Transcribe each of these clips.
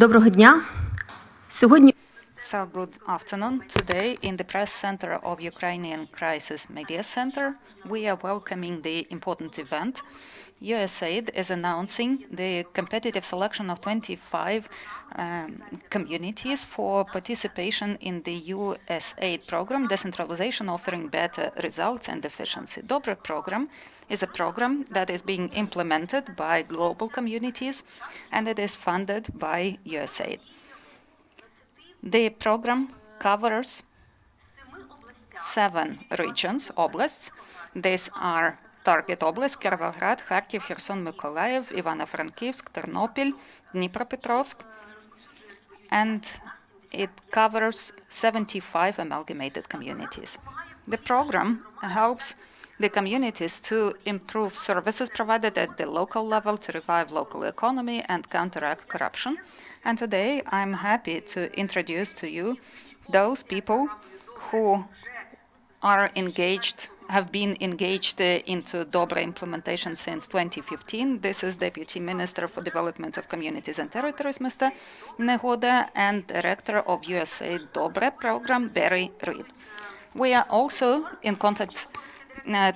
Доброго дня. Сьогодні So good afternoon. Today in the press center of Ukrainian Crisis Media Center, we are welcoming the important event. USAID is announcing the competitive selection of 25 communities for participation in the USAID program, Decentralization Offering Better Results and Efficiency. DOBRE program is a program that is being implemented by global communities, and it is funded by USAID. The program covers 7 regions, oblasts. These are target oblasts: Kirovohrad, Kharkiv, Kherson, Mykolaiv, Ivano-Frankivsk, Ternopil, Dnipropetrovsk, and it covers 75 amalgamated communities. The program helps the communities to improve services provided at the local level, to revive local economy and counteract corruption. And today I'm happy to introduce to you those people who are engaged, have been engaged into DOBRE implementation since 2015. This is Deputy Minister for Development of Communities and Territories, Mr. Negoda, and Director of USAID DOBRE program, Barry Reed. We are also in contact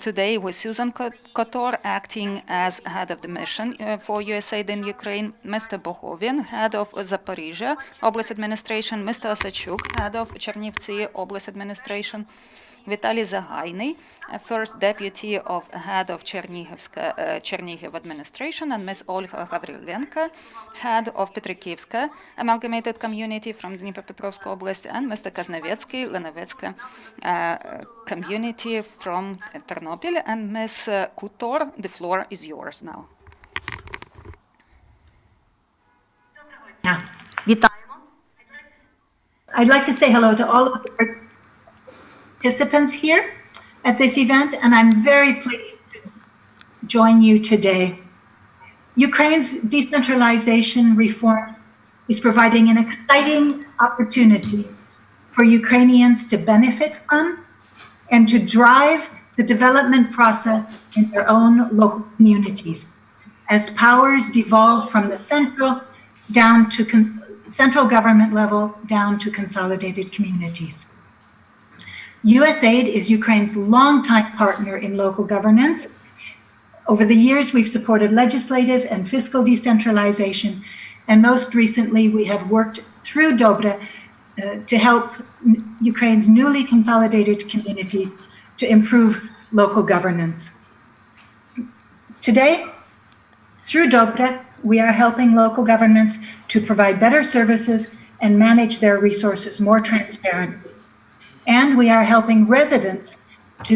today with Susan Cohort, acting as head of the mission for USAID in Ukraine, Mr. Bohovin, head of Zaporizhia Oblast Administration, Mr. Osachuk, head of Chernivtsi Oblast Administration, Vitaly Zagayny, first deputy of head of Chernihiv administration, and Ms. Olga Gavrilenko, head of Petrikivska amalgamated community from Dnipropetrovsk Oblast, and Mr. Kaznevetsky, Lenovetska community from Ternopil. And Ms. Kutor, the floor is yours now. вітаємо. I'd like to say hello to all of the participants here at this event, and I'm very pleased to join you today. Ukraine's decentralization reform is providing an exciting opportunity for Ukrainians to benefit from and to drive the development process in their own local communities as powers devolve from the central government level down to consolidated communities. USAID is Ukraine's longtime partner in local governance. Over the years, we've supported legislative and fiscal decentralization, and most recently, we have worked through DOBRE to help Ukraine's newly consolidated communities to improve local governance. Today, through DOBRE, we are helping local governments to provide better services and manage their resources more transparently. And we are helping residents to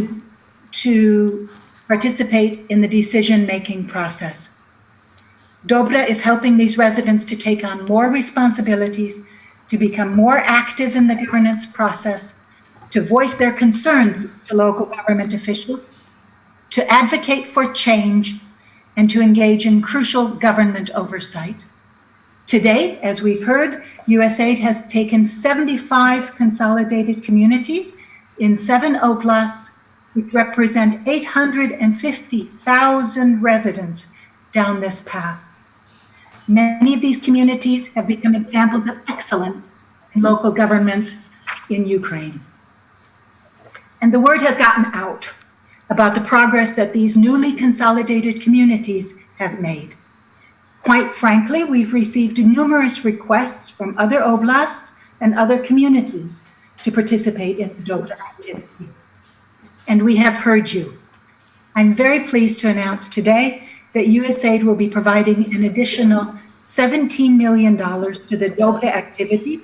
participate in the decision-making process. DOBRE is helping these residents to take on more responsibilities, to become more active in the governance process, to voice their concerns to local government officials, to advocate for change, and to engage in crucial government oversight. Today, as we've heard, USAID has taken 75 consolidated communities in 7 oblasts, which represent 850,000 residents down this path. Many of these communities have become examples of excellence in local governments in Ukraine. And the word has gotten out about the progress that these newly consolidated communities have made. Quite frankly, we've received numerous requests from other oblasts and other communities to participate in the DOBRE activity. And we have heard you. I'm very pleased to announce today that USAID will be providing an additional $17 million to the DOBRE activity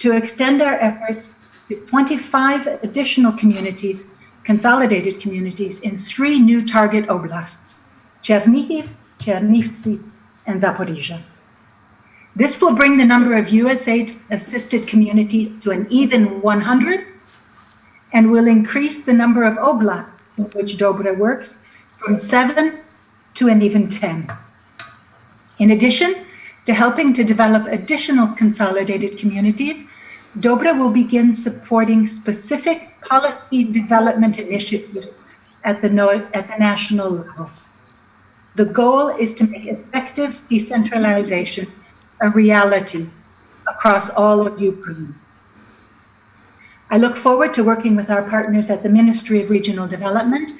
to extend our efforts to 25 additional communities, consolidated communities, in 3 new target oblasts: Chernihiv, Chernivtsi, and Zaporizhia. This will bring the number of USAID-assisted communities to an even 100 and will increase the number of oblasts in which DOBRE works from 7 to an even 10. In addition to helping to develop additional consolidated communities, DOBRE will begin supporting specific policy development initiatives at the national level. The goal is to make effective decentralization a reality across all of Ukraine. I look forward to working with our partners at the Ministry of Regional Development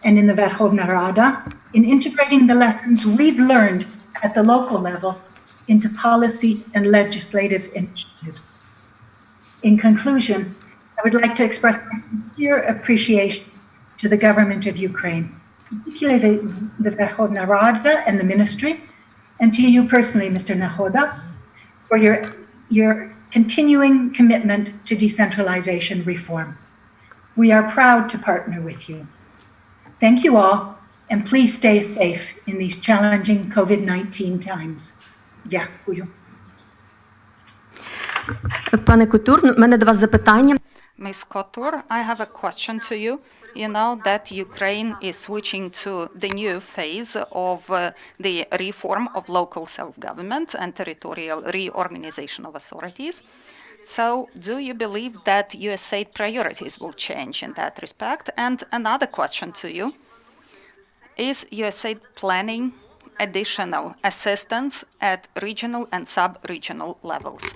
and in the Verkhovna Rada in integrating the lessons we've learned at the local level into policy and legislative initiatives. In conclusion, I would like to express my sincere appreciation to the government of Ukraine, particularly the Verkhovna Rada and the ministry, and to you personally, Mr. Nahoda, for your continuing commitment to decentralization reform. We are proud to partner with you. Thank you all, and please stay safe in these challenging COVID-19 times. Дякую. Пане Кутур, в мене до вас запитання. Ms. Kotur, I have a question to you. You know that Ukraine is switching to the new phase of the reform of local self-government and territorial reorganization of authorities. So do you believe that USAID priorities will change in that respect? And another question to you, is USAID planning additional assistance at regional and sub-regional levels?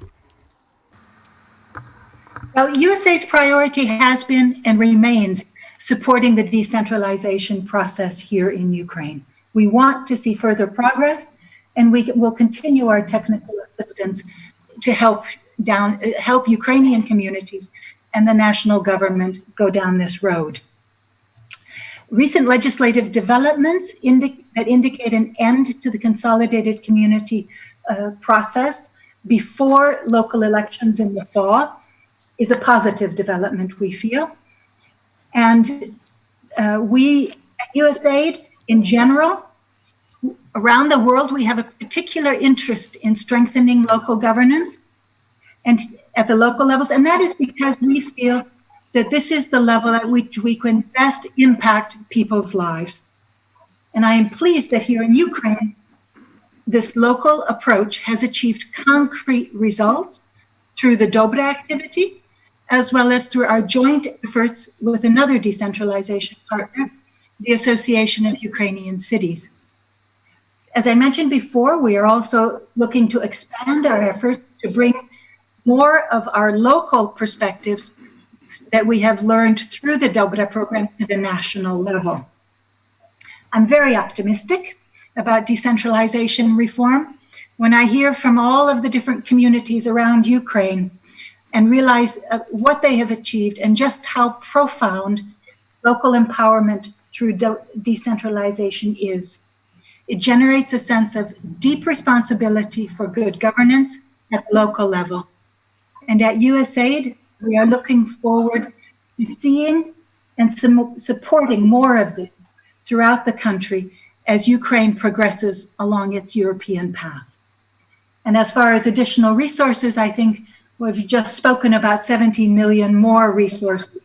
Well, USAID's priority has been and remains supporting the decentralization process here in Ukraine. We want to see further progress, and we will continue our technical assistance to help Ukrainian communities and the national government go down this road. Recent legislative developments that indicate an end to the consolidated community process before local elections in the fall is a positive development, we feel. And we at USAID in general, around the world, we have a particular interest in strengthening local governance and at the local levels. And that is because we feel that this is the level at which we can best impact people's lives. And I am pleased that here in Ukraine, this local approach has achieved concrete results through the DOBRE activity, as well as through our joint efforts with another decentralization partner, the Association of Ukrainian Cities. As I mentioned before, we are also looking to expand our effort to bring more of our local perspectives that we have learned through the DOBRE program to the national level. I'm very optimistic about decentralization reform when I hear from all of the different communities around Ukraine and realize what they have achieved and just how profound local empowerment through decentralization is. It generates a sense of deep responsibility for good governance at the local level. And at USAID, we are looking forward to seeing and supporting more of this throughout the country as Ukraine progresses along its European path. And as far as additional resources, I think we've just spoken about 17 million more resources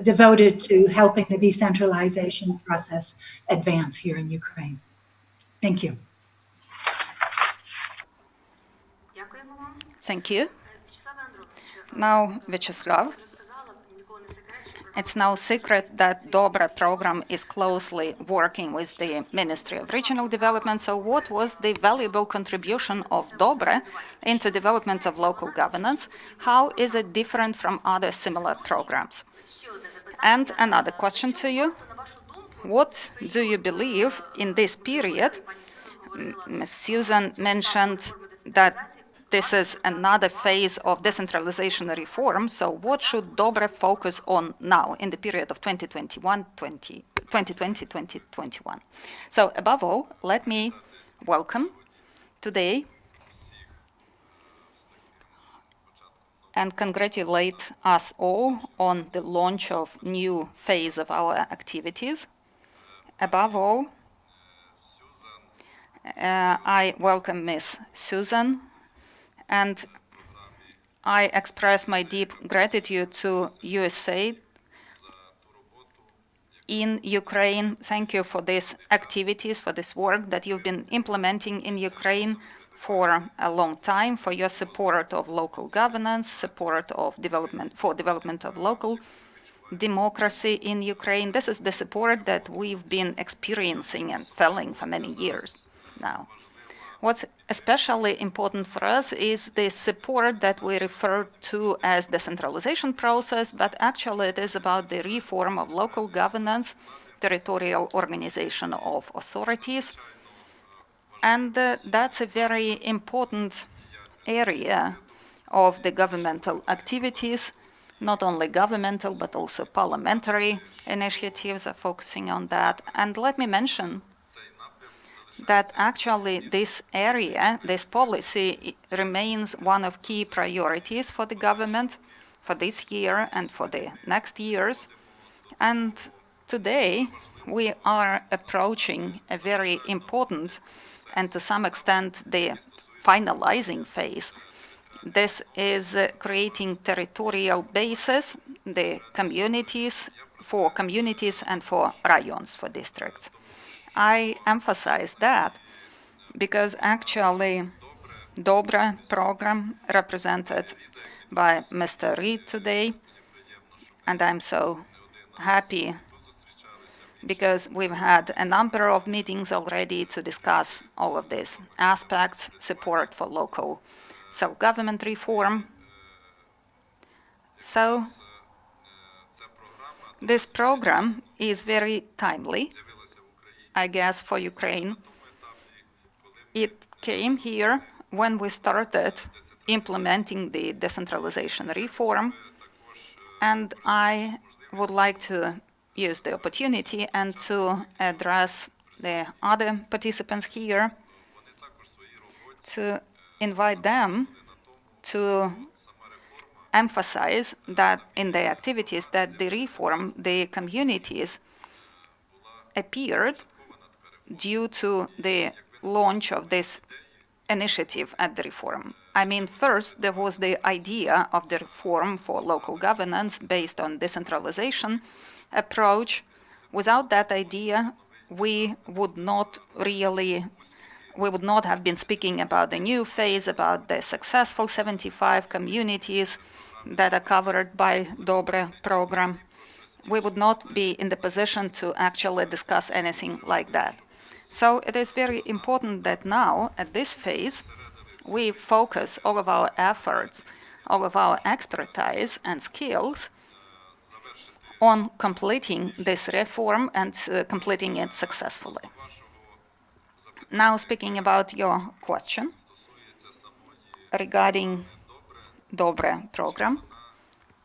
devoted to helping the decentralization process advance here in Ukraine. Thank you. Thank you. Now, Vyacheslav, it's no secret that DOBRE program is closely working with the Ministry of Regional Development. So what was the valuable contribution of DOBRE into development of local governance? How is it different from other similar programs? And another question to you. What do you believe in this period? Ms. Susan mentioned that this is another phase of decentralization reform. So what should DOBRE focus on now in the period of 2020-2021? So above all, let me welcome today and congratulate us all on the launch of new phase of our activities. Above all, I welcome Ms. Susan, and I express my deep gratitude to USAID in Ukraine. Thank you for these activities, for this work that you've been implementing in Ukraine for a long time, for your support of local governance, support of development of local democracy in Ukraine. This is the support that we've been experiencing and feeling for many years now. What's especially important for us is the support that we refer to as decentralization process, but actually it is about the reform of local governance, territorial organization of authorities, and that's a very important area of the governmental activities. Not only governmental, but also parliamentary initiatives are focusing on that. And let me mention that actually this area, this policy, remains one of key priorities for the government for this year and for the next years. And today we are approaching a very important and to some extent the finalizing phase. This is creating territorial bases, the communities, for communities and for rayons, for districts. I emphasize that because actually DOBRE program represented by Mr. Reid today, and I'm so happy because we've had a number of meetings already to discuss all of these aspects, support for local self-government reform. So this program is very timely, I guess, for Ukraine. It came here when we started implementing the decentralization reform, and I would like to use the opportunity and to address the other participants here to invite them to emphasize that in their activities that the reform, the communities appeared due to the launch of this initiative at the reform. I mean, first, there was the idea of the reform for local governance based on decentralization approach. Without that idea, we would not have been speaking about the new phase, about the successful 75 communities that are covered by DOBRE program. We would not be in the position to actually discuss anything like that. So it is very important that now, at this phase, we focus all of our efforts, all of our expertise and skills on completing this reform and completing it successfully. Now, speaking about your question regarding DOBRE program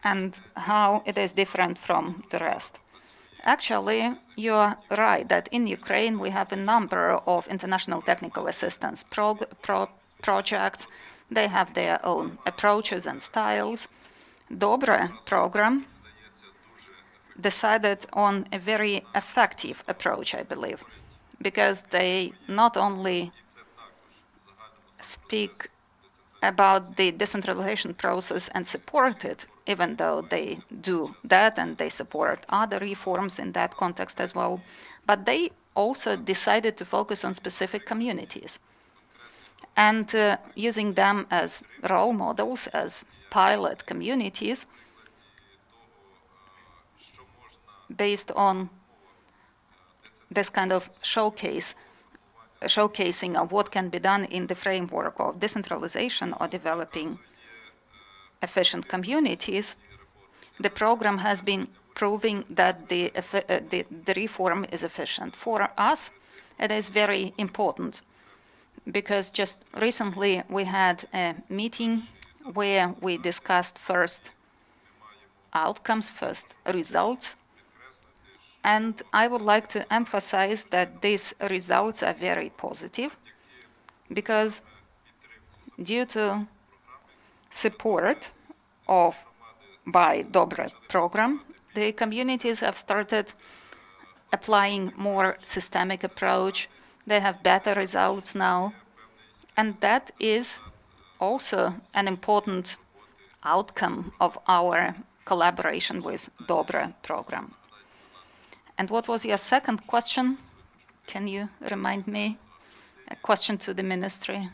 and how it is different from the rest. Actually, you're right that in Ukraine we have a number of international technical assistance projects. They have their own approaches and styles. DOBRE program decided on a very effective approach, I believe, because they not only speak about the decentralization process and support it, even though they do that and they support other reforms in that context as well, but they also decided to focus on specific communities and using them as role models, as pilot communities, based on this kind of showcasing of what can be done in the framework of decentralization or developing efficient communities. The program has been proving that the reform is efficient. For us, it is very important because just recently we had a meeting where we discussed first outcomes, first results. And I would like to emphasize that these results are very positive because due to support by DOBRE program, the communities have started applying more systemic approach. They have better results now. And that is also an important outcome of our collaboration with DOBRE program. And what was your second question? Can you remind me? A question to the ministry.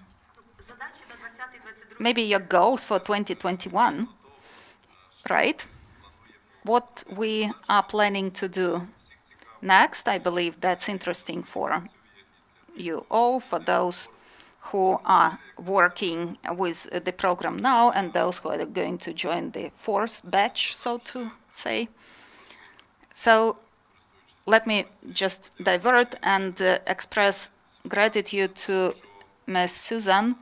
Maybe your goals for 2021, right? What we are planning to do next, I believe that's interesting for you all, for those who are working with the program now and those who are going to join the fourth batch, so to say. So let me just divert and express gratitude to Ms. Susan,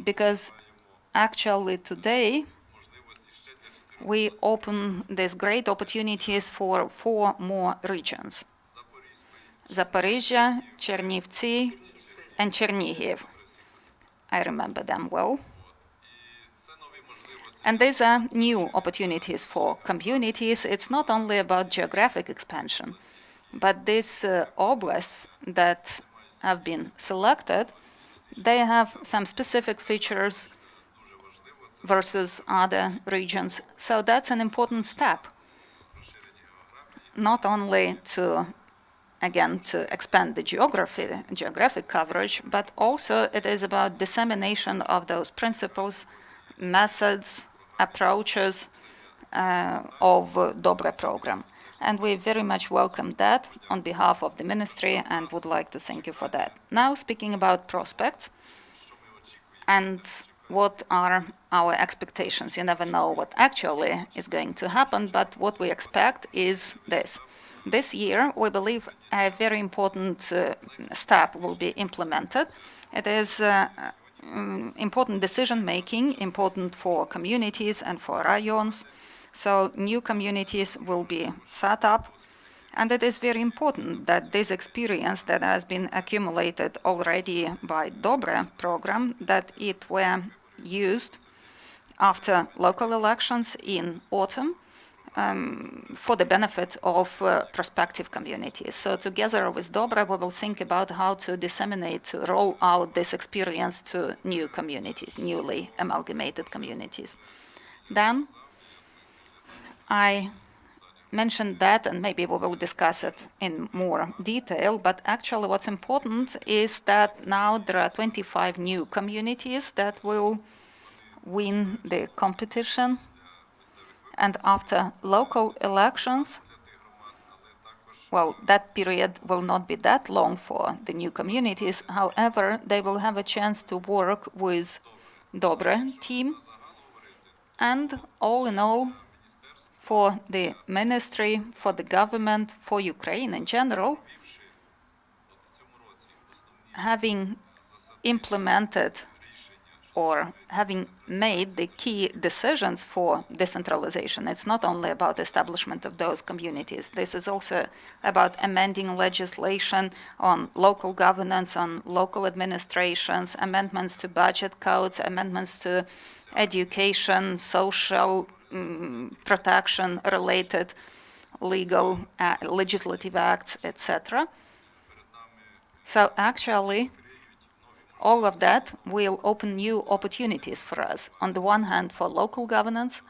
because actually today we open these great opportunities for 4 more regions: Zaporizhia, Chernivtsi, and Chernihiv. I remember them well. And these are new opportunities for communities. It's not only about geographic expansion, but these oblasts that have been selected, they have some specific features versus other regions. So that's an important step, not only to, again, to expand the geographic coverage, but also it is about dissemination of those principles, methods, approaches of DOBRE program. And we very much welcome that on behalf of the ministry and would like to thank you for that. Now, speaking about prospects and what are our expectations. You never know what actually is going to happen, but what we expect is this. This year, we believe a very important step will be implemented. It is important decision-making, important for communities and for rayons. So new communities will be set up. And it is very important that this experience that has been accumulated already by DOBRE program, that it were used after local elections in autumn for the benefit of prospective communities. So together with DOBRE, we will think about how to disseminate, to roll out this experience to new communities, newly amalgamated communities. Then I mentioned that, and maybe we will discuss it in more detail, but actually what's important is that now there are 25 new communities that will win the competition. And after local elections, well, that period will not be that long for the new communities. However, they will have a chance to work with DOBRE team. And all in all, for the ministry, for the government, for Ukraine in general, having implemented or having made the key decisions for decentralization. It's not only about establishment of those communities. This is also about amending legislation on local governance, on local administrations, amendments to budget codes, amendments to education, social protection-related legal, legislative acts, etc. So actually, all of that will open new opportunities for us. On the one hand, for local governments.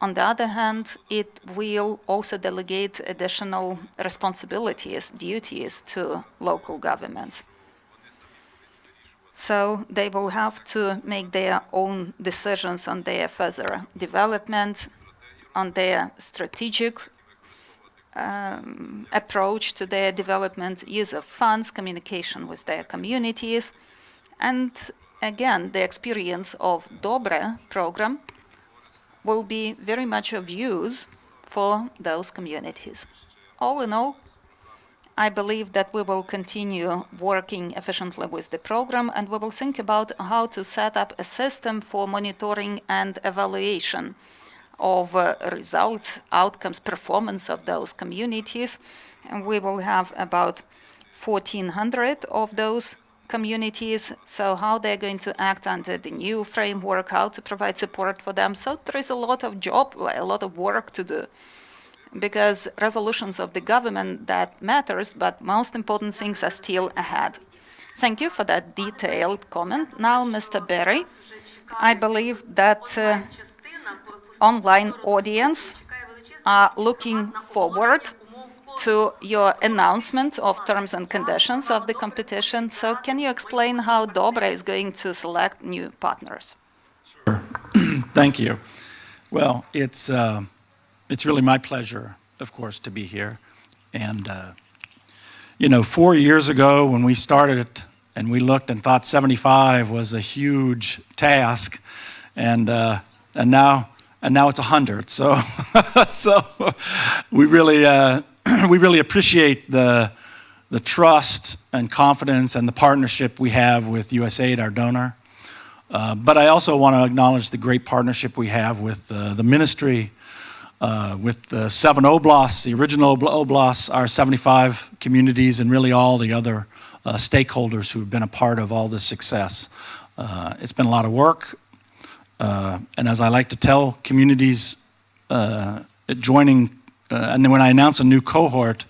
On the other hand, it will also delegate additional responsibilities, duties to local governments. So they will have to make their own decisions on their further development, on their strategic approach to their development, use of funds, communication with their communities. And again, the experience of DOBRE program will be very much of use for those communities. All in all, I believe that we will continue working efficiently with the program, and we will think about how to set up a system for monitoring and evaluation of results, outcomes, performance of those communities. And we will have about 1,400 of those communities. So how they're going to act under the new framework, how to provide support for them. So there is a lot of job, a lot of work to do. Because resolutions of the government, that matters, but most important things are still ahead. Thank you for that detailed comment. Now, Mr. Berry, I believe that online audience are looking forward to your announcement of terms and conditions of the competition. So can you explain how DOBRE is going to select new partners? Sure. Thank you. Well, it's really my pleasure, of course, to be here. And 4 years ago when we started it and we looked and thought 75 was a huge task, and now it's 100. So so we really appreciate the trust and confidence and the partnership we have with USAID, our donor. But I also want to acknowledge the great partnership we have with the ministry, with the 7 oblasts, the original oblasts, our 75 communities, and really all the other stakeholders who have been a part of all this success. It's been a lot of work, and as I like to tell communities joining, and when I announce a new cohort,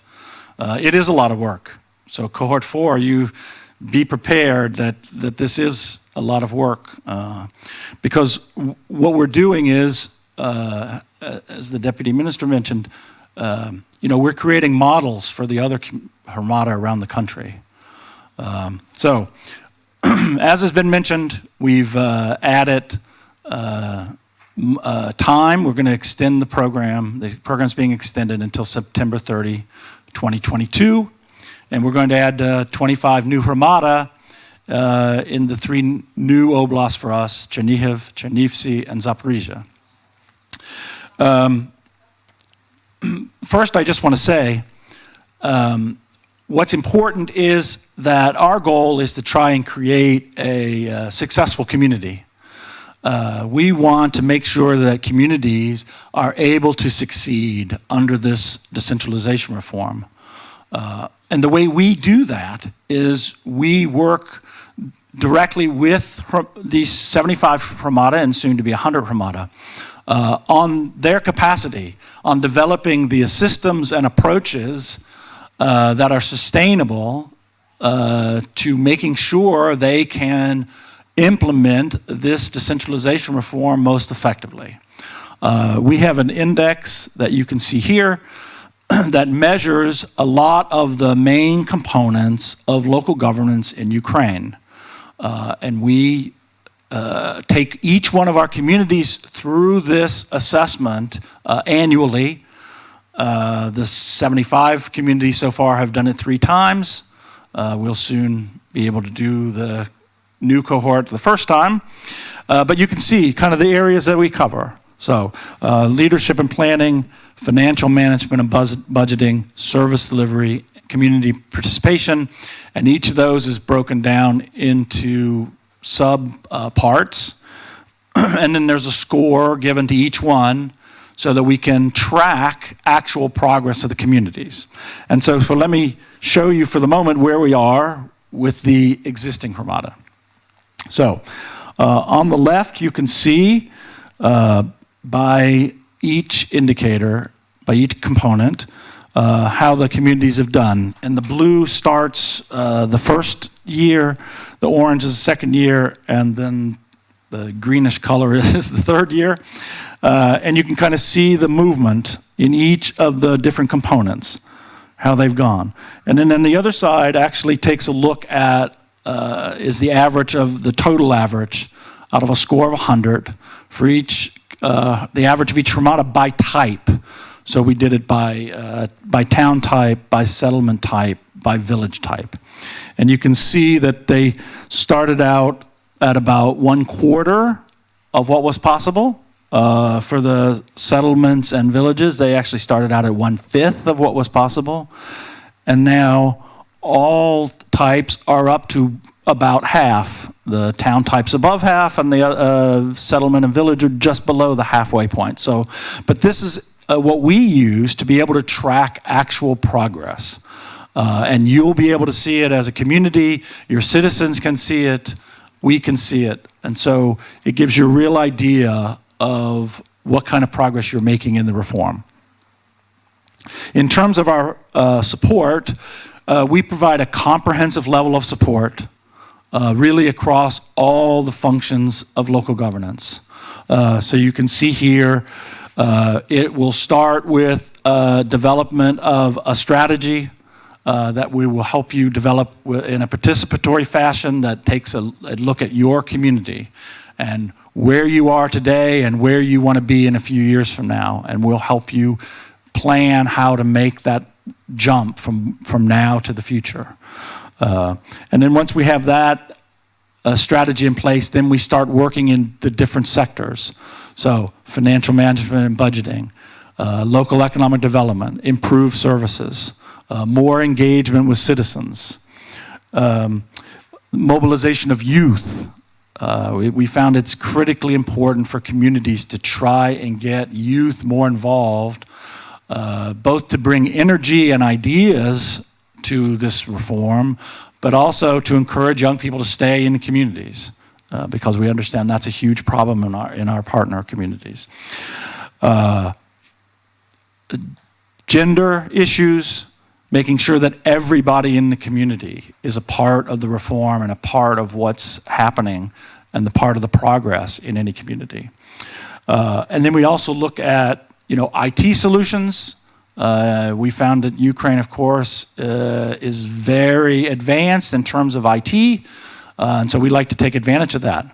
it is a lot of work. So Cohort 4, you be prepared that this is a lot of work, because what we're doing is, as the Deputy Minister mentioned, we're creating models for the other Armada around the country. So, as has been mentioned, we've added time. We're going to extend the program. The program's being extended until September 30, 2022. And we're going to add 25 new Armada in the 3 new oblasts for us, Chernihiv, Chernivtsi, and Zaporizhia. First, I just want to say, what's important is that our goal is to try and create a successful community. We want to make sure that communities are able to succeed under this decentralization reform. And the way we do that is we work directly with these 75 Armada and soon to be 100 Armada on their capacity, on developing the systems and approaches that are sustainable to making sure they can implement this decentralization reform most effectively. We have an index that you can see here that measures a lot of the main components of local governance in Ukraine. And we take each one of our communities through this assessment annually. The 75 communities so far have done it 3 times. We'll soon be able to do the new cohort the first time. But you can see kind of the areas that we cover. So leadership and planning, financial management and budgeting, service delivery, community participation, and each of those is broken down into sub-parts. And then there's a score given to each one so that we can track actual progress of the communities. And so let me show you for the moment where we are with the existing Armada. So on the left, you can see by each indicator, by each component, how the communities have done. And the blue starts the first year, the orange is the second year, and then the greenish color is the third year. And you can kind of see the movement in each of the different components, how they've gone. And then on the other side actually takes a look at is the average of the total average out of a score of 100 for each, the average of each Armada by type. So we did it by town type, by settlement type, by village type. And you can see that they started out at about 1/4 of what was possible. For the settlements and villages, they actually started out at 1/5 of what was possible. And now all types are up to about half. The town type's above half, and the settlement and village are just below the halfway point. So, but this is what we use to be able to track actual progress. And you'll be able to see it as a community, your citizens can see it, we can see it. And so it gives you a real idea of what kind of progress you're making in the reform. In terms of our support, we provide a comprehensive level of support really across all the functions of local governance. So you can see here, it will start with development of a strategy that we will help you develop in a participatory fashion that takes a look at your community and where you are today and where you want to be in a few years from now. And we'll help you plan how to make that jump from now to the future. And then once we have that strategy in place, then we start working in the different sectors. So financial management and budgeting, local economic development, improved services, more engagement with citizens, mobilization of youth. We found it's critically important for communities to try and get youth more involved, both to bring energy and ideas to this reform, but also to encourage young people to stay in the communities, because we understand that's a huge problem in our partner communities. Gender issues, making sure that everybody in the community is a part of the reform and a part of what's happening and the part of the progress in any community. And then we also look at, IT solutions. We found that Ukraine, of course, is very advanced in terms of IT, and so we like to take advantage of that.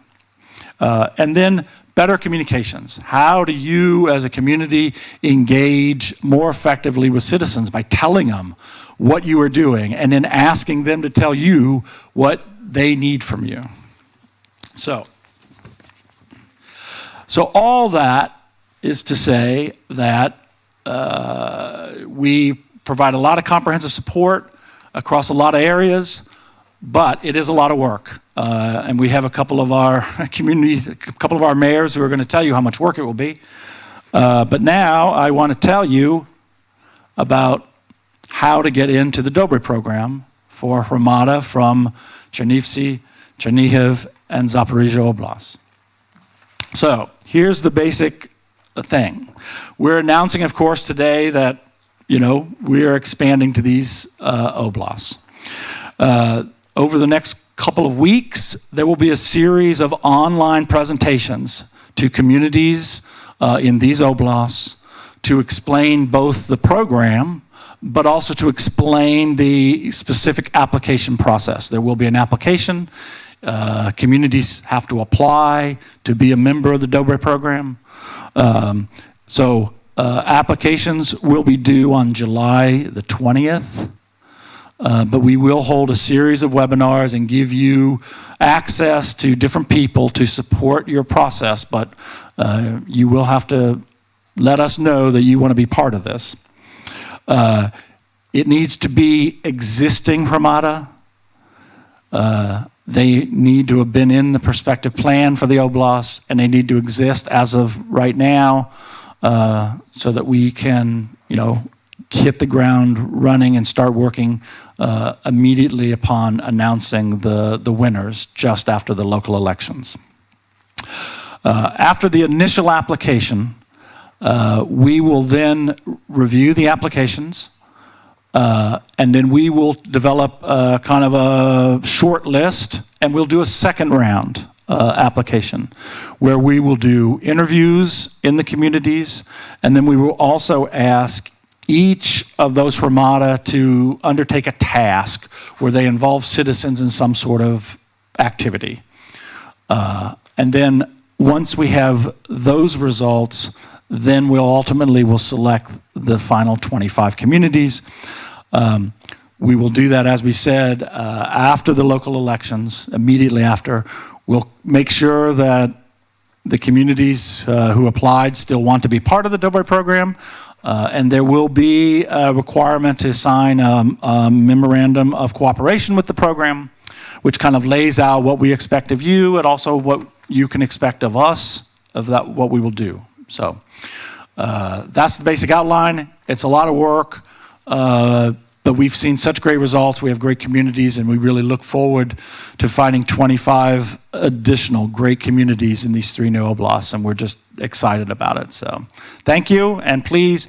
And then better communications. How do you, as a community, engage more effectively with citizens by telling them what you are doing and then asking them to tell you what they need from you? So all that is to say that we provide a lot of comprehensive support across a lot of areas, but it is a lot of work. And we have a couple of our communities, a couple of our mayors who are going to tell you how much work it will be. But now I want to tell you about how to get into the DOBRE program for Hromada from Chernivtsi, Chernihiv, and Zaporizhzhia Oblast. So here's the basic thing. We're announcing, of course, today that, we're expanding to these oblasts. Over the next couple of weeks, there will be a series of online presentations to communities in these oblasts to explain both the program, but also to explain the specific application process. There will be an application. Communities have to apply to be a member of the DOBRE program. Applications will be due on July the 20th. But we will hold a series of webinars and give you access to different people to support your process, but you will have to let us know that you want to be part of this. It needs to be existing Hromada. They need to have been in the perspective plan for the oblast, and they need to exist as of right now, so that we can, hit the ground running and start working immediately upon announcing the winners just after the local elections. After the initial application, we will then review the applications, and then we will develop kind of a short list, and we'll do a second round application where we will do interviews in the communities, and then we will also ask each of those Hromada to undertake a task where they involve citizens in some sort of activity. And then once we have those results, then we'll ultimately select the final 25 communities. We will do that, as we said, after the local elections, immediately after. We'll make sure that the communities who applied still want to be part of the DOBRE program. And there will be a requirement to sign a memorandum of cooperation with the program, which kind of lays out what we expect of you and also what you can expect of us, what we will do. So that's the basic outline. It's a lot of work, but we've seen such great results. We have great communities, and we really look forward to finding 25 additional great communities in these 3 new oblasts, and we're just excited about it. So thank you, and please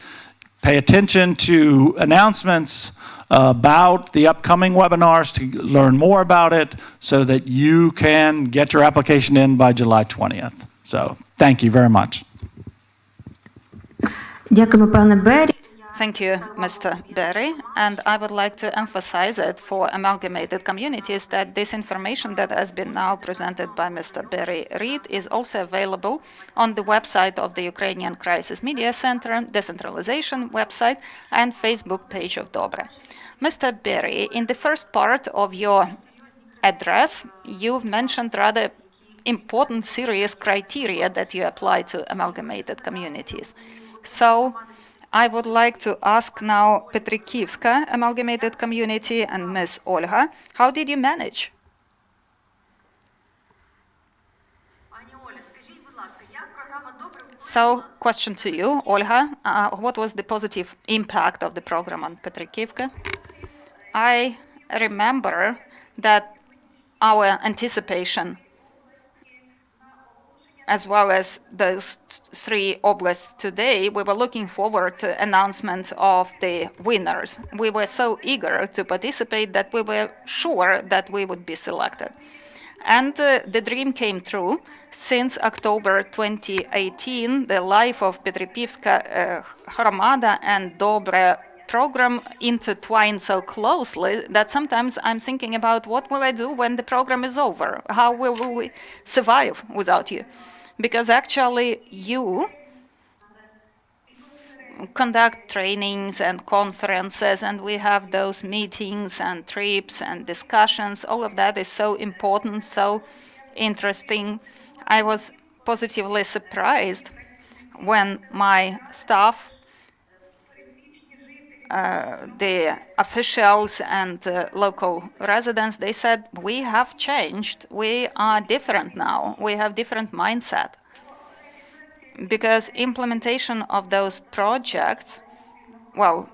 pay attention to announcements about the upcoming webinars to learn more about it so that you can get your application in by July 20th. So thank you very much. Дякуємо, пане Бері. Thank you, Mr. Berry. And I would like to emphasize it for amalgamated communities that this information that has been now presented by Mr. Berry Reed is also available on the website of the Ukrainian Crisis Media Center, decentralization website, and Facebook page of DOBRE. Mr. Berry, in the first part of your address, you've mentioned rather important, serious criteria that you apply to amalgamated communities. So I would like to ask now Petrikivska amalgamated community and Ms. Olga, how did you manage? So, question to you, Olga, what was the positive impact of the program on Petrikivka? I remember that our anticipation, as well as those three oblasts today, we were looking forward to announcement of the winners. We were so eager to participate that we were sure that we would be selected. And the dream came true. Since October 2018, the life of Petripivska Hromada and Dobre program intertwined so closely that sometimes I'm thinking about what will I do when the program is over? How will we survive without you? Because actually you conduct trainings and conferences, and we have those meetings and trips and discussions. All of that is so important, so interesting. I was positively surprised when my staff, the officials and local residents, they said, we have changed, we are different now, we have different mindset. Because implementation of those projects, well,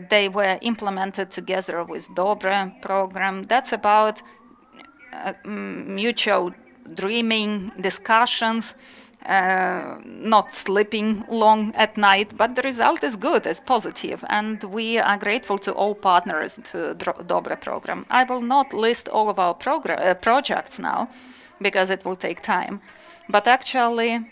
they were implemented together with Dobre program. That's about mutual dreaming, discussions, not sleeping long at night, but the result is good, it's positive, and we are grateful to all partners to Dobre program. I will not list all of our projects now, because it will take time, but actually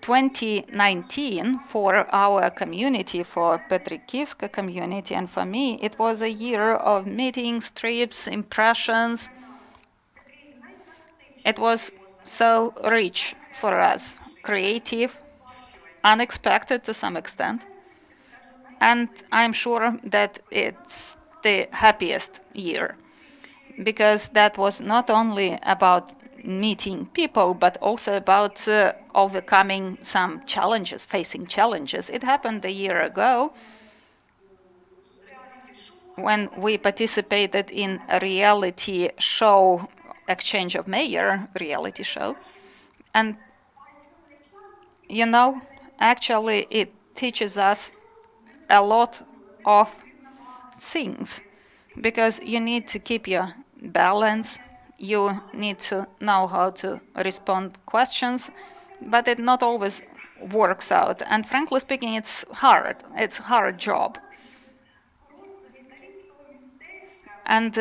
2019 for our community, for Petrikivska community, and for me, it was a year of meetings, trips, impressions. It was so rich for us, creative, unexpected to some extent, and I'm sure that it's the happiest year, because that was not only about meeting people, but also about overcoming some challenges, facing challenges. It happened a year ago when we participated in a reality show, Exchange of Mayor reality show. And, you know, actually it teaches us a lot of things, because you need to keep your balance. You need to know how to respond questions, but it not always works out. And frankly speaking, it's hard. It's a hard job. And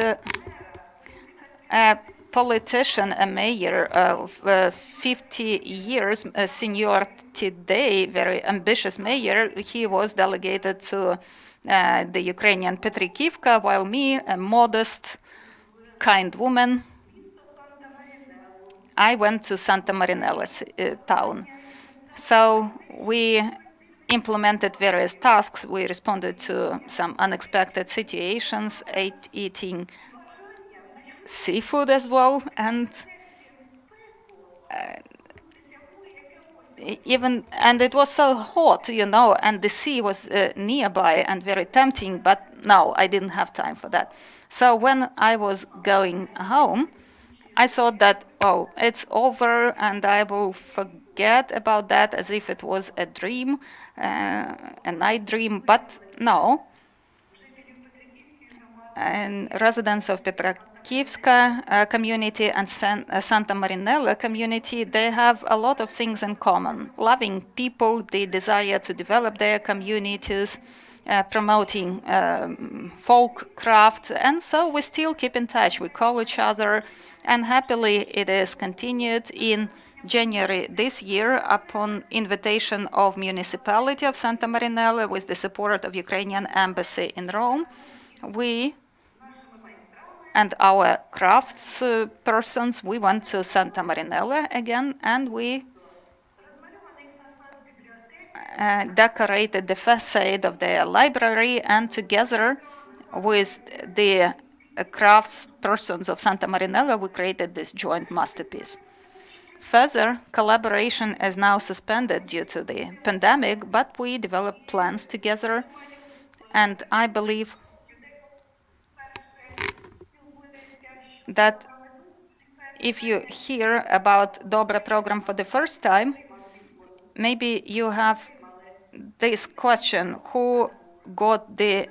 a politician, a mayor of 50 years, a senior today, very ambitious mayor, he was delegated to the Ukrainian Petrikivka, while me, a modest, kind woman, I went to Santa Marinella town. So we implemented various tasks. We responded to some unexpected situations, eating seafood as well, and and it was so hot, you know, and the sea was nearby and very tempting, but no, I didn't have time for that. So when I was going home, I thought that, oh, it's over and I will forget about that as if it was a dream, a night dream, but no. And residents of Petrakivska community and Santa Marinella community, they have a lot of things in common. Loving people, the desire to develop their communities, promoting folk craft, and so we still keep in touch. We call each other, and happily it is continued in January this year, upon invitation of municipality of Santa Marinella with the support of Ukrainian embassy in Rome, we and our crafts persons, we went to Santa Marinella again, and we decorated the facade of the library, and together with the crafts persons of Santa Marinella, we created this joint masterpiece. Further, collaboration is now suspended due to the pandemic, but we developed plans together, and I believe that if you hear about DOBRE program for the first time, maybe you have this question: who got the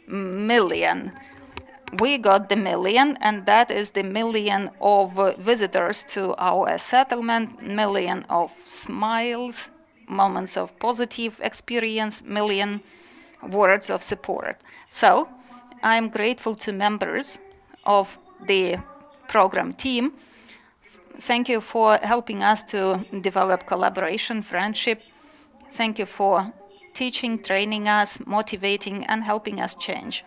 million? We got the million, and that is the million of visitors to our settlement, million of smiles, moments of positive experience, million words of support. So I'm grateful to members of the program team. Thank you for helping us to develop collaboration, friendship. Thank you for teaching, training us, motivating, and helping us change.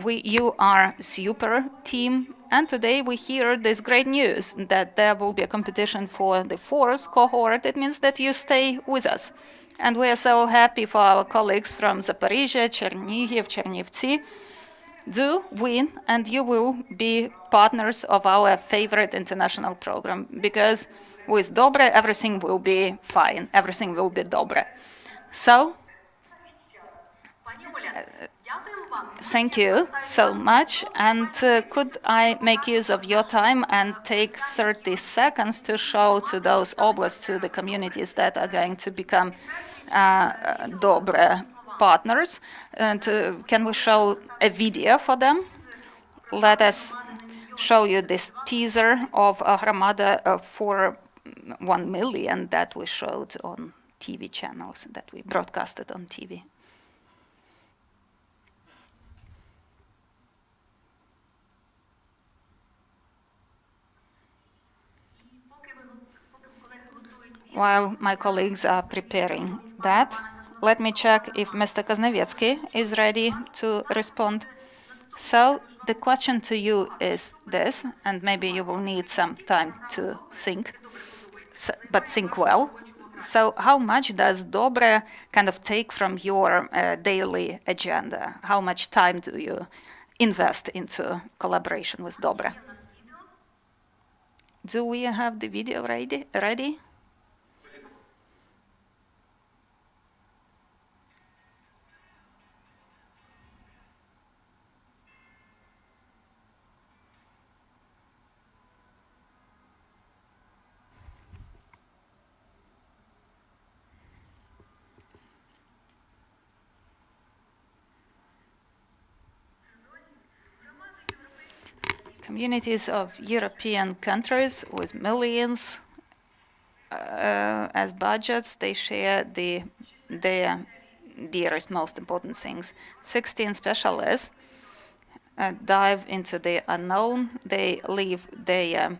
You are super team, and today we hear this great news that there will be a competition for the fourth cohort. It means that you stay with us. And we are so happy for our colleagues from Zaporizhia, Chernihiv, Chernivtsi. Do win, and you will be partners of our favorite international program, because with DOBRE, everything will be fine, everything will be DOBRE. So, thank you so much, and could I make use of your time and take 30 seconds to show to those oblasts, to the communities that are going to become DOBRE partners, and can we show a video for them? Let us show you this teaser of Hromada for 1 million that we showed on TV channels, that we broadcasted on TV. While my colleagues are preparing that, let me check if Mr. Kaznowiecki is ready to respond. So the question to you is this, and maybe you will need some time to think, but think well. So how much does DOBRE kind of take from your daily agenda? How much time do you invest into collaboration with DOBRE? Do we have the video ready? Communities of European countries with millions as budgets, they share their dearest, most important things. 16 specialists dive into the unknown. They leave their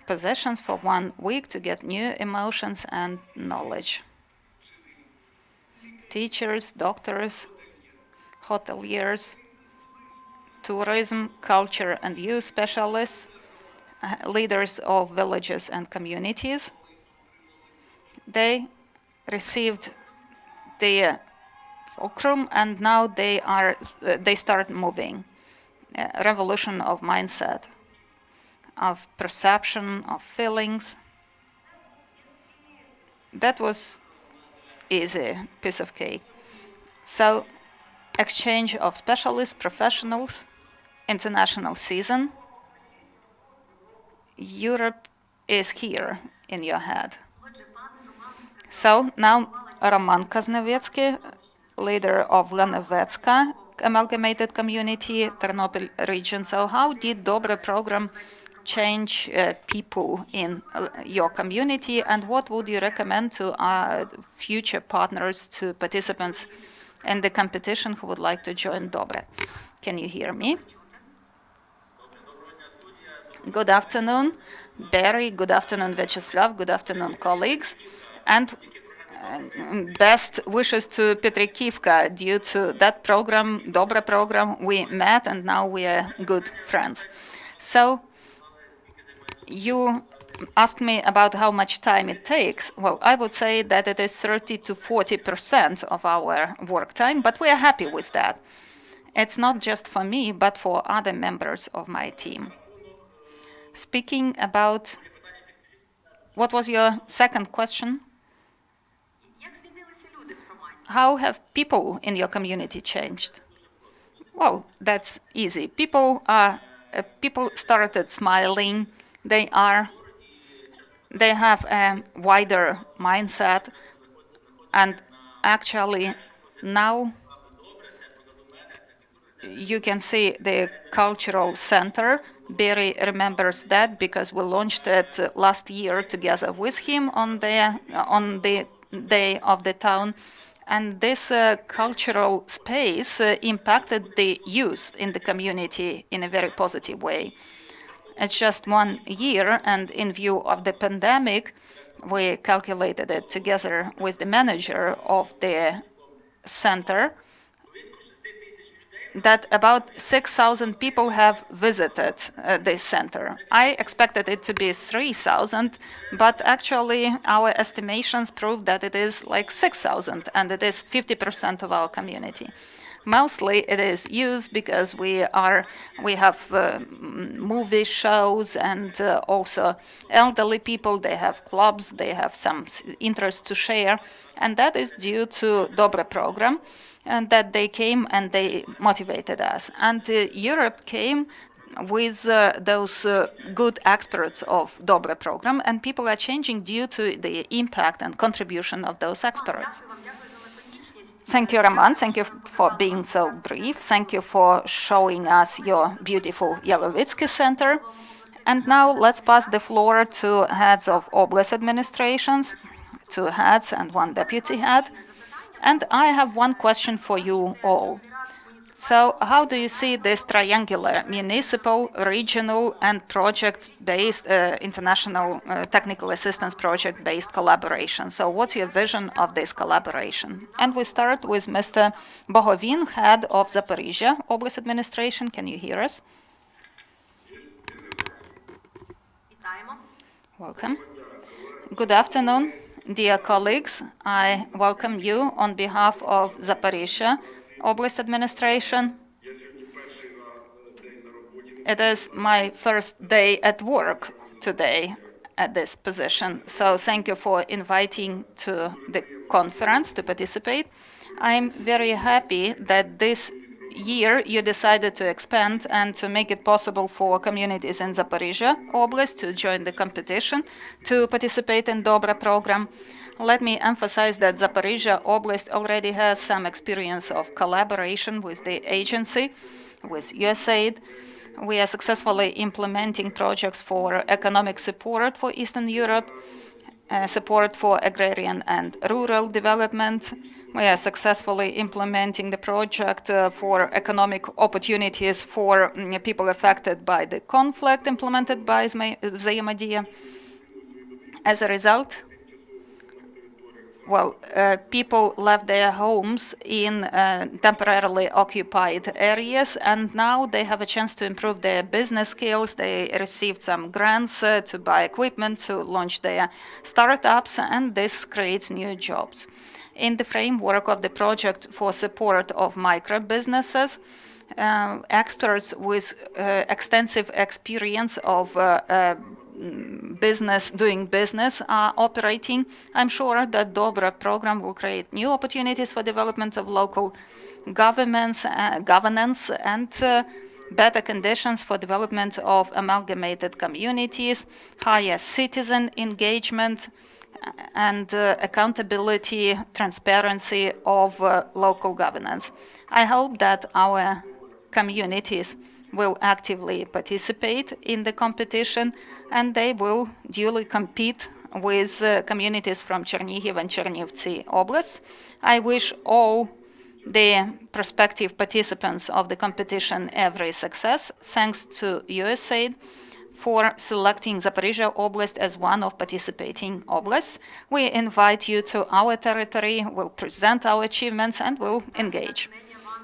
possessions for 1 week to get new emotions and knowledge. Teachers, doctors, hoteliers, tourism, culture and youth specialists, leaders of villages and communities. They received their fulcrum, and now they start moving. A revolution of mindset, of perception, of feelings. That was easy, piece of cake. So, exchange of specialists, professionals, international season. Europe is here in your head. So now Roman Kaznowiecki, leader of Lanovetska Amalgamated Community, Ternopil region. So how did DOBRE program change people in your community, and what would you recommend to future partners, to participants in the competition who would like to join DOBRE? Can you hear me? Good afternoon, Barry. Good afternoon, Vyacheslav. Good afternoon, colleagues. And best wishes to Petrikivka. Due to that program, DOBRE program, we met and now we are good friends. So you asked me about how much time it takes. Well, I would say that it is 30 to 40% of our work time, but we are happy with that. It's not just for me, but for other members of my team. Speaking about, what was your second question? How have people in your community changed? Well, that's easy. People started smiling. They have a wider mindset, and actually now you can see the cultural center. Barry remembers that because we launched it last year together with him on the day of the town. And this cultural space impacted the youth in the community in a very positive way. It's just 1 year, and in view of the pandemic, we calculated it together with the manager of the center that about 6,000 people have visited this center. I expected it to be 3,000, but actually our estimations prove that it is like 6,000, and it is 50% of our community. Mostly it is used because we have movie shows, and also elderly people, they have clubs, they have some interest to share, and that is due to DOBRE program, and that they came and they motivated us. And Europe came with those good experts of DOBRE program, and people are changing due to the impact and contribution of those experts. Thank you, Roman. Thank you for being so brief. Thank you for showing us your beautiful Yalovitsky Center. And now let's pass the floor to heads of oblast administrations, 2 heads and 1 deputy head. And I have one question for you all. So how do you see this triangular municipal, regional, and project-based international technical assistance project-based collaboration? So what's your vision of this collaboration? And we start with Mr. Bohovin, head of Zaporizhia Oblast Administration. Can you hear us? Welcome. Good afternoon, dear colleagues. I welcome you on behalf of Zaporizhia Oblast Administration. It is my first day at work today at this position, so thank you for inviting to the conference to participate. I'm very happy that this year you decided to expand and to make it possible for communities in Zaporizhia Oblast to join the competition, to participate in DOBRE program. Let me emphasize that Zaporizhia Oblast already has some experience of collaboration with the agency, with USAID. We are successfully implementing projects for economic support for Eastern Europe, support for agrarian and rural development. We are successfully implementing the project for economic opportunities for people affected by the conflict implemented by Взаимодия. As a result, people left their homes in temporarily occupied areas, and now they have a chance to improve their business skills. They received some grants to buy equipment, to launch their startups, and this creates new jobs. In the framework of the project for support of micro businesses, experts with extensive experience of doing business are operating. I'm sure that DOBRE program will create new opportunities for development of local governance and better conditions for development of amalgamated communities, higher citizen engagement, and accountability, transparency of local governance. I hope that our communities will actively participate in the competition, and they will duly compete with communities from Chernihiv and Chernivtsi oblasts. I wish all the prospective participants of the competition every success. Thanks to USAID for selecting Zaporizhia Oblast as one of participating oblasts. We invite you to our territory, we'll present our achievements, and we'll engage.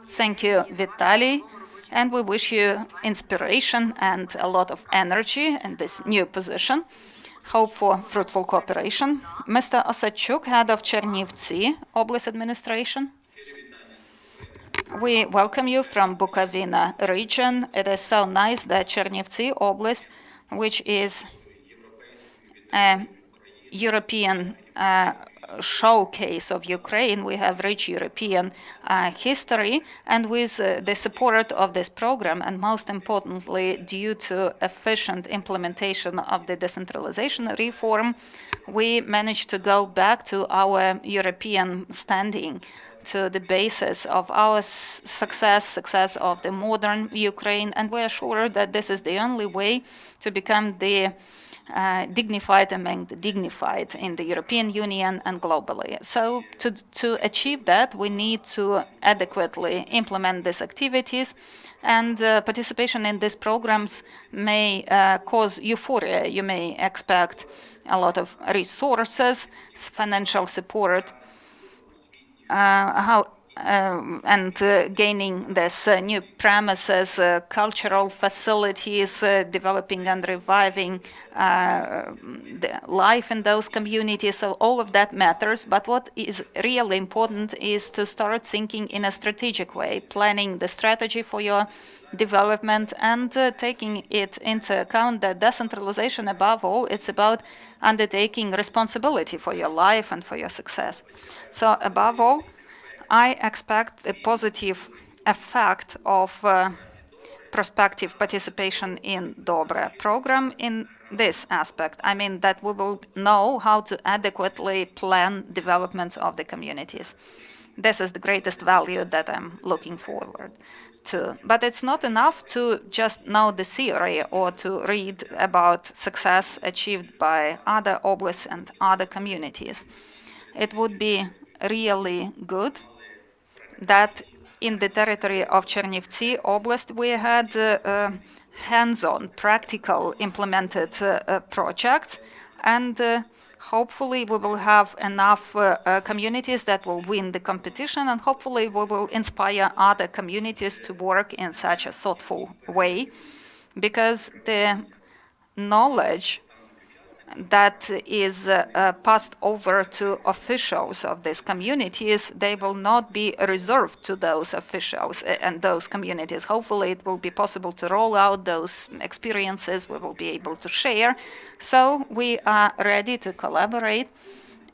Thank you, Vitaly, and we wish you inspiration and a lot of energy in this new position. Hope for fruitful cooperation. Mr. Osachuk, head of Chernivtsi Oblast Administration. We welcome you from Bukovina region. It is so nice that Chernivtsi Oblast, which is a European showcase of Ukraine, we have rich European history, and with the support of this program, and most importantly, due to efficient implementation of the decentralization reform, we managed to go back to our European standing, to the basis of our success of the modern Ukraine, and we are sure that this is the only way to become the dignified among the dignified in the European Union and globally. So to achieve that, we need to adequately implement these activities, and participation in these programs may cause euphoria. You may expect a lot of resources, financial support, gaining this new premises, cultural facilities, developing and reviving the life in those communities. So all of that matters. But what is really important is to start thinking in a strategic way, planning the strategy for your development and taking it into account that decentralization, above all, it's about undertaking responsibility for your life and for your success. So above all, I expect a positive effect of prospective participation in DOBRE program in this aspect. I mean that we will know how to adequately plan development of the communities. This is the greatest value that I'm looking forward to. But it's not enough to just know the theory or to read about success achieved by other oblasts and other communities. It would be really good that in the territory of Chernivtsi Oblast we had hands-on, practical implemented projects, and hopefully we will have enough communities that will win the competition, and hopefully we will inspire other communities to work in such a thoughtful way, because the knowledge that is passed over to officials of these communities, they will not be reserved to those officials and those communities. Hopefully it will be possible to roll out those experiences, we will be able to share. So we are ready to collaborate,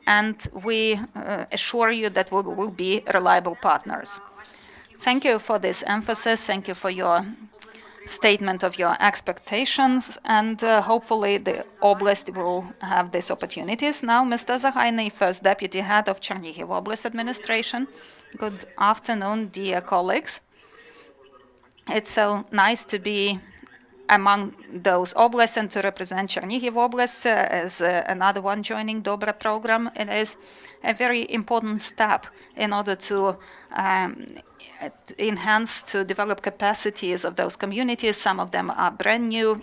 and we assure you that we will be reliable partners. Thank you for this emphasis, thank you for your statement of your expectations, and hopefully the oblast will have these opportunities. Now, Mr. Zahainy, first Deputy Head of Chernihiv Oblast Administration. Good afternoon, dear colleagues. It's so nice to be among those oblasts and to represent Chernihiv Oblast as another one joining DOBRE program. It is a very important step in order to enhance, to develop capacities of those communities. Some of them are brand new,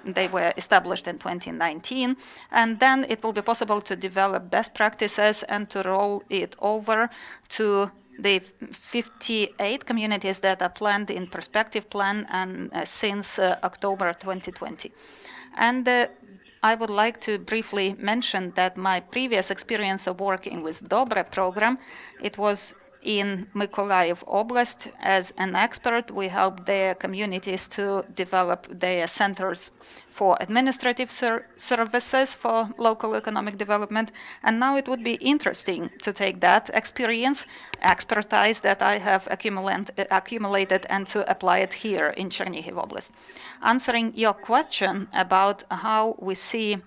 they were established in 2019, and then it will be possible to develop best practices and to roll it over to the 58 communities that are planned in perspective plan and since October 2020. And I would like to briefly mention that my previous experience of working with DOBRE program, it was in Mykolaiv Oblast as an expert. We helped their communities to develop their centers for administrative services for local economic development. And now it would be interesting to take that experience, expertise that I have accumulated and to apply it here in Chernihiv Oblast. Answering your question about how we see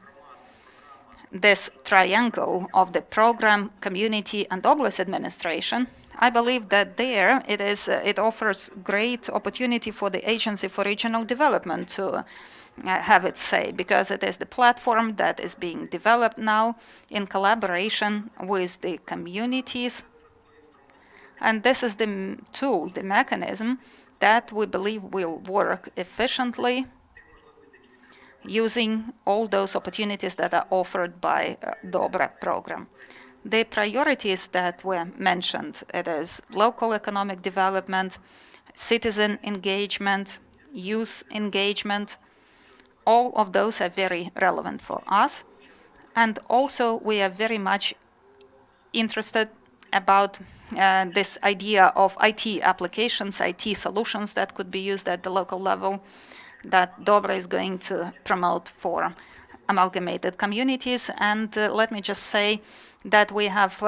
this triangle of the program, community, and oblast administration, I believe that there it offers great opportunity for the Agency for Regional Development to have its say, because it is the platform that is being developed now in collaboration with the communities. And this is the tool, the mechanism that we believe will work efficiently using all those opportunities that are offered by DOBRE program. The priorities that were mentioned, it is local economic development, citizen engagement, youth engagement, all of those are very relevant for us. And also we are very much interested about this idea of IT applications, IT solutions that could be used at the local level that DOBRE is going to promote for amalgamated communities. And let me just say that we have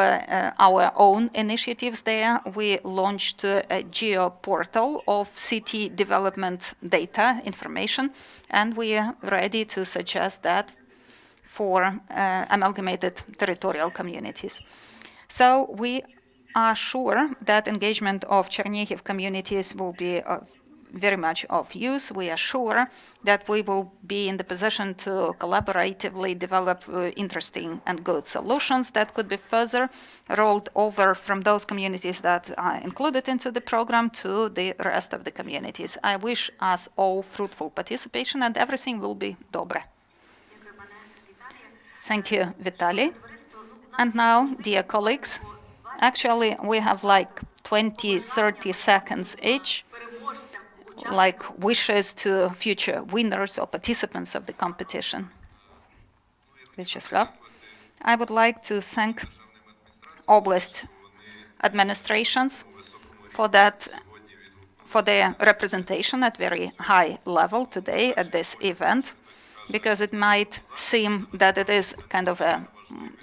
our own initiatives there. We launched a geo portal of city development data information, and we are ready to suggest that for amalgamated territorial communities. So we are sure that engagement of Chernihiv communities will be very much of use. We are sure that we will be in the position to collaboratively develop interesting and good solutions that could be further rolled over from those communities that are included into the program to the rest of the communities. I wish us all fruitful participation, and everything will be dobre. Thank you, Vitaly. And now, dear colleagues, actually we have like 20-30 seconds each, like wishes to future winners or participants of the competition. Vyacheslav, I would like to thank Oblast administrations for their representation at very high level today at this event, because it might seem that it is kind of a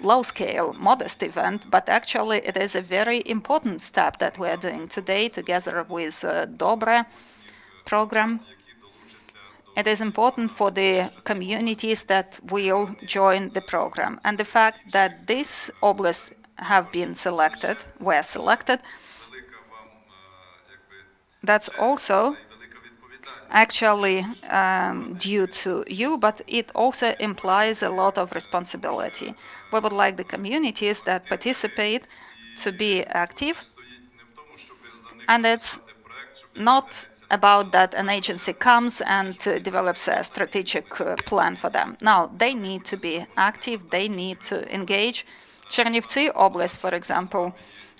low-scale, modest event, but actually it is a very important step that we are doing today together with DOBRE program. It is important for the communities that will join the program. And the fact that these oblasts have been were selected, that's also actually due to you, but it also implies a lot of responsibility. We would like the communities that participate to be active, and it's not about that an agency comes and develops a strategic plan for them. No, they need to be active, they need to engage. Chernivtsi Oblast, for example,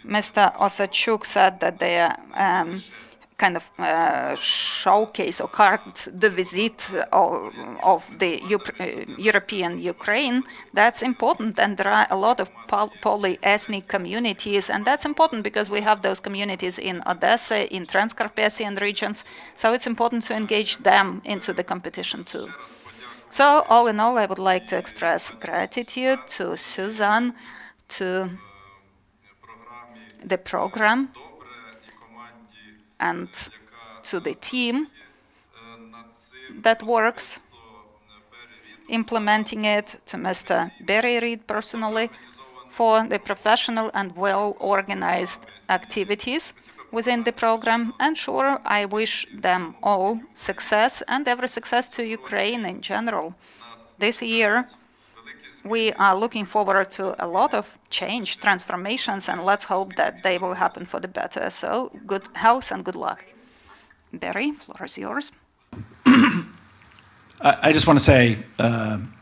Mr. Osachuk said that they are kind of showcase or carte de visite of the European Ukraine. That's important, and there are a lot of poly-ethnic communities, and that's important because we have those communities in Odessa, in Transcarpathian regions, so it's important to engage them into the competition too. So all in all, I would like to express gratitude to Suzanne, to the program, and to the team that works implementing it, to Mr. Berry Reed personally, for the professional and well-organized activities within the program. And sure, I wish them all success, and every success to Ukraine in general. This year, we are looking forward to a lot of change, transformations, and let's hope that they will happen for the better. So good health and good luck. Barry, floor is yours. I just want to say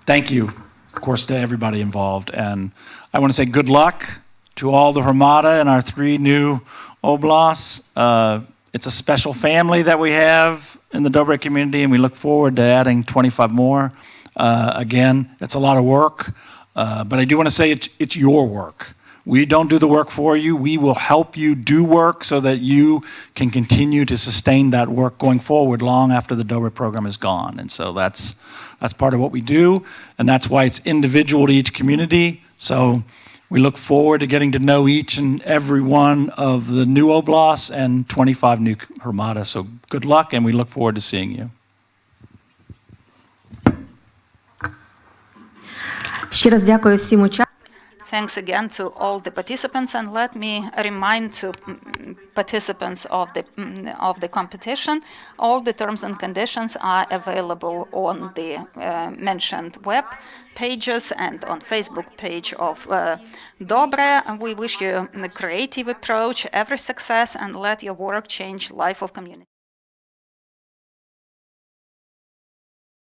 thank you, of course, to everybody involved. And I want to say good luck to all the Hromada in our 3 new oblasts. It's a special family that we have in the Dobre community, and we look forward to adding 25 more. Again, it's a lot of work, but I do want to say it's your work. We don't do the work for you. We will help you do work so that you can continue to sustain that work going forward long after the Dobre program is gone. And so that's part of what we do, and that's why it's individual to each community. So we look forward to getting to know each and every one of the new oblasts and 25 new Hromada. So good luck, and we look forward to seeing you. Ще раз дякую всім учасникам. Thanks again to all the participants, and let me remind to participants of the competition, all the terms and conditions are available on the mentioned web pages and on Facebook page of Dobre. And we wish you a creative approach, every success, and let your work change life of community.